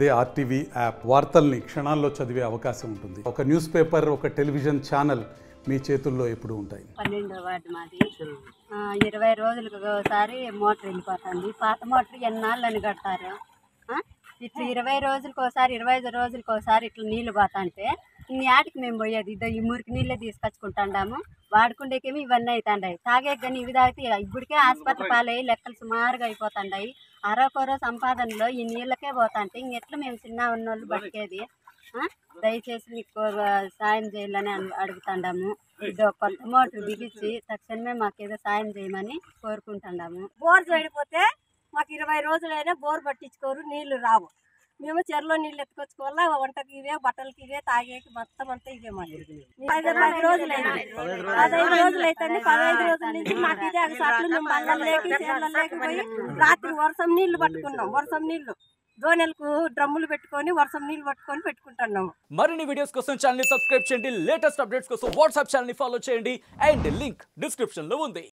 అదే RTV app వార్తల్ని క్షణాల్లో చదివే అవకాశం ఉంటుంది. ఒక న్యూస్ పేపర్, ఒక టెలివిజన్ ఛానల్ మీ చేతుల్లో ఎప్పుడు ఉంటాయి. 12వ వార్డు మాది. 20 రోజులకు ఒకసారి మోటార్ వెళ్ళిపోతుంది. పాత మోటార్ ఎన్నాళ్ళని కడతారు. ఇట్లా 20 రోజులకు ఒకసారి, 25 రోజులకు ఒకసారి ఇట్లా నీళ్లు పోతాంటే ఇన్ని ఆటికి మేము పోయేది ఈ మురికి నీళ్ళే తీసుకొచ్చుకుంటాము. వాడుకుండేకేమి ఇవన్నీ అవుతాయి. తాగే కానీ ఇవి తాగితే ఇప్పటికే ఆసుపత్రి పాలయ్యి లెక్కలు సుమారుగా అయిపోతాయి. అరకొర సంపాదనలో ఈ నీళ్ళకే పోతాంటే ఇంకెట్లా మేము చిన్న ఉన్నోళ్ళు బతికేది. దయచేసి మీకు సాయం చేయాలని అడుగుతాము. ఇది కొత్త మోటార్ బిగించి తక్షణమే మాకేదో సాయం చేయమని కోరుకుంటున్నాము. బోర్ చేయకపోతే మాకు 20 రోజులైనా బోర్ పట్టించుకోరు, నీళ్లు రావు. మేము చెరలో నీళ్ళు ఎత్తుకొచ్చుకోవాలా, వంటకి ఇవే, బట్టలకి ఇవే, తాగేకి మొత్తం అంతా ఇవే. మాకు 10 రోజులైనా 15 రోజులైతే 15 రోజుల నుంచి మాకు ఇదే అగసాట్లు. మేము బళ్ళల్లోకి చెర్లలోకి పోయి రాత్రి వర్షం నీళ్లు పట్టుకున్నాం. వర్షం నీళ్లు దోనెలకు డ్రమ్ములు పెట్టుకొని వర్షం నీళ్లు పట్టుకొని పెట్టుకుంటున్నాము. మరిన్ని వీడియోస్ కోసం ఛానల్ ని సబ్స్క్రైబ్ చేయండి. లేటెస్ట్ అప్డేట్స్ కోసం వాట్సాప్ ఛానల్ ని ఫాలో చేయండి. అండ్ లింక్ డిస్క్రిప్షన్ లో ఉంది.